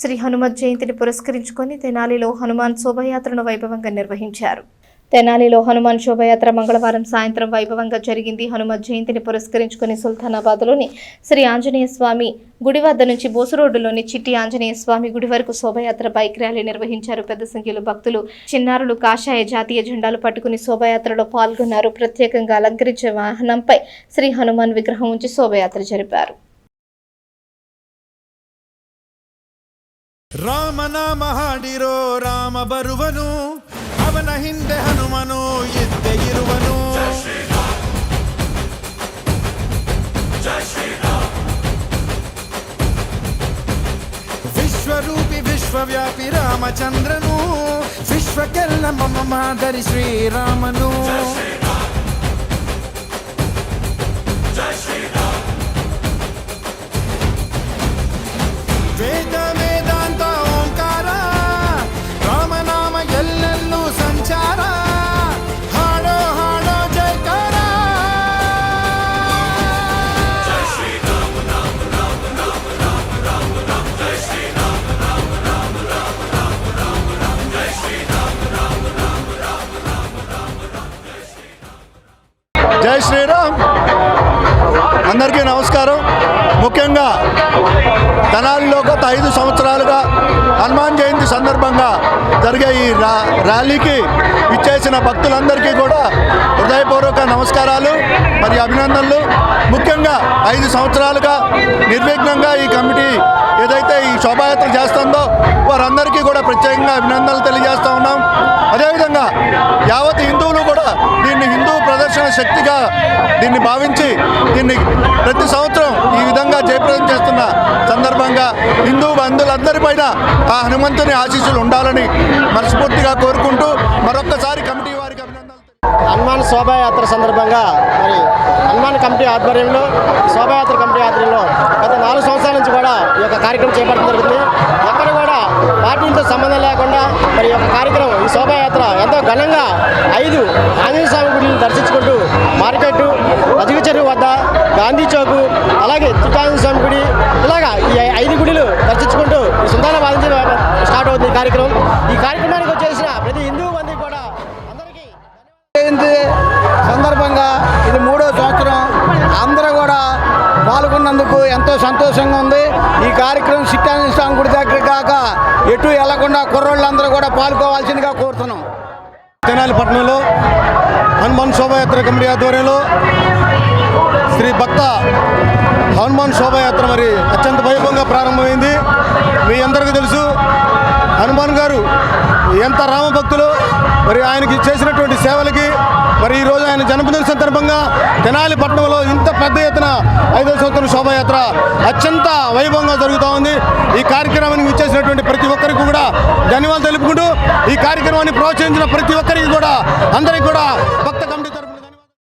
శ్రీ హనుమత్ జయంతిని పురస్కరించుకొని తెనాలిలో హనుమాన్ శోభయాత్రను వైభవంగా నిర్వహించారు. తెనాలిలో హనుమాన్ శోభయాత్ర మంగళవారం సాయంత్రం వైభవంగా జరిగింది. హనుమత్ జయంతిని పురస్కరించుకుని సుల్తానాబాద్లోని శ్రీ ఆంజనేయ స్వామి గుడి వద్ద నుంచి బోసు రోడ్డులోని చిట్టి ఆంజనేయ స్వామి గుడి వరకు శోభయాత్ర బైక్ ర్యాలీ నిర్వహించారు. పెద్ద సంఖ్యలో భక్తులు, చిన్నారులు కాషాయ జాతీయ జెండాలు పట్టుకుని శోభయాత్రలో పాల్గొన్నారు. ప్రత్యేకంగా అలంకరించే వాహనంపై శ్రీ హనుమాన్ విగ్రహం ఉంచి శోభయాత్ర జరిపారు. ರಾಮನಾಮ ಹಾಡಿರೋ ರಾಮ ಬರುವನು, ಅವನ ಹಿಂದೆ ಹನುಮನು ಇದ್ದೇ ಇರುವನು. ವಿಶ್ವರೂಪಿ ವಿಶ್ವವ್ಯಾಪಿ ರಾಮಚಂದ್ರನು, ವಿಶ್ವಕ್ಕೆಲ್ಲ ಮಮ ಮಾದರಿ ಶ್ರೀರಾಮನು. ವೇದ ವೇದಾಂತ ಓಂಕಾರ, ರಾಮನಾಮ ಎಲ್ಲೆಲ್ಲೂ ಸಂಚಾರ. ಹಾಡೋ ಹಾಡೋ ಜಯಕಾರ. ಜೈ ಶ್ರೀರಾಮ ರಾಮ ರಾಮ ರಾಮ ರಾಮ ರಾಮ ರಾಮ. ಜೈ ಶ್ರೀರಾಮ ರಾಮ ರಾಮ ರಾಮ ರಾಮ ರಾಮ ರಾಮ. ಜೈ ಶ್ರೀರಾಮ ರಾಮ ರಾಮ ರಾಮ ರಾಮ ರಾಮ ರಾಮ. జై శ్రీరామ్. అందరికీ నమస్కారం. ముఖ్యంగా తెనాలిలో గత 5 సంవత్సరాలుగా హనుమాన్ జయంతి సందర్భంగా జరిగే ఈ ర్యాలీకి ఇచ్చేసిన భక్తులందరికీ కూడా హృదయపూర్వక నమస్కారాలు మరియు అభినందనలు. ముఖ్యంగా 5 సంవత్సరాలుగా నిర్విఘ్నంగా ఈ కమిటీ ఏదైతే ఈ శోభాయాత్ర చేస్తుందో వారందరికీ కూడా ప్రత్యేకంగా అభినందనలు తెలియజేస్తూ ఉన్నాం. అదేవిధంగా యావత్ హిందువులు కూడా దీన్ని హిందూ ప్రదర్శన శక్తిగా దీన్ని భావించి దీన్ని ప్రతి సంవత్సరం ఈ విధంగా జయప్రదం చేస్తున్న సందర్భంగా హిందూ బంధువులందరిపైన ఆ హనుమంతుని ఆశీస్సులు ఉండాలని మనస్ఫూర్తిగా కోరుకుంటూ మరొక్కసారి కమిటీ వారికి అభినందనలు. హనుమాన్ శోభాయాత్ర సందర్భంగా మరి హనుమాన్ కమిటీ ఆధ్వర్యంలో, శోభాయాత్ర కమిటీ ఆధ్వర్యంలో గత 4 సంవత్సరాల నుంచి కూడా ఈ యొక్క కార్యక్రమం చేపట్టడం జరుగుతుంది. ఎక్కడ కూడా పార్టీలతో సంబంధం లేకుండా మరి ఈ యొక్క కార్యక్రమం, ఈ శోభాయాత్ర ఎంతో ఘనంగా 5 ఆంజనేయ స్వామి గుడిని దర్శించుకుంటూ మార్కెట్, రజక చెరువు వద్ద, గాంధీ చౌక్, అలాగే చిట్టాంజనేయ స్వామి గుడి, ఇలాగా ఈ 5 గుడిలు దర్శించుకుంటూ ఈ సుల్తానాబాద్ నుంచి స్టార్ట్ అవుతుంది ఈ కార్యక్రమం. ఈ కార్యక్రమానికి వచ్చేసిన ప్రతి హిందూ బంధువు కూడా అందరికీ జయంతి సందర్భంగా ఇది 3వ సంవత్సరం. అందరూ కూడా పాల్గొన్నందుకు ఎంతో సంతోషంగా ఉంది. ఈ కార్యక్రమం చిట్టాంజనేయ స్వామి గుడి దగ్గర కాక ఎటు వెళ్లకుండా కుర్రోళ్ళందరూ కూడా పాల్గొవాల్సిందిగా కోరుతున్నాం. తెనాలి పట్టణంలో హనుమాన్ శోభాయాత్ర కమిటీ ఆధ్వర్యంలో శ్రీ భక్త హనుమాన్ శోభాయాత్ర మరి అత్యంత వైభవంగా ప్రారంభమైంది. మీ అందరికీ తెలుసు హనుమాన్ గారు ఎంత రామభక్తులు, మరి ఆయనకి చేసినటువంటి సేవలకి మరి ఈరోజు ఆయన జన్మదిన సందర్భంగా తెనాలి పట్టణంలో ఇంత పెద్ద ఎత్తున 5వ సంవత్సరం శోభాయాత్ర అత్యంత వైభవంగా జరుగుతూ ఉంది. ఈ కార్యక్రమానికి ఇచ్చేసినటువంటి ప్రతి ఒక్కరికి కూడా ధన్యవాదాలు తెలుపుకుంటూ ఈ కార్యక్రమాన్ని ప్రోత్సహించిన ప్రతి ఒక్కరికి కూడా అందరికీ కూడా భక్త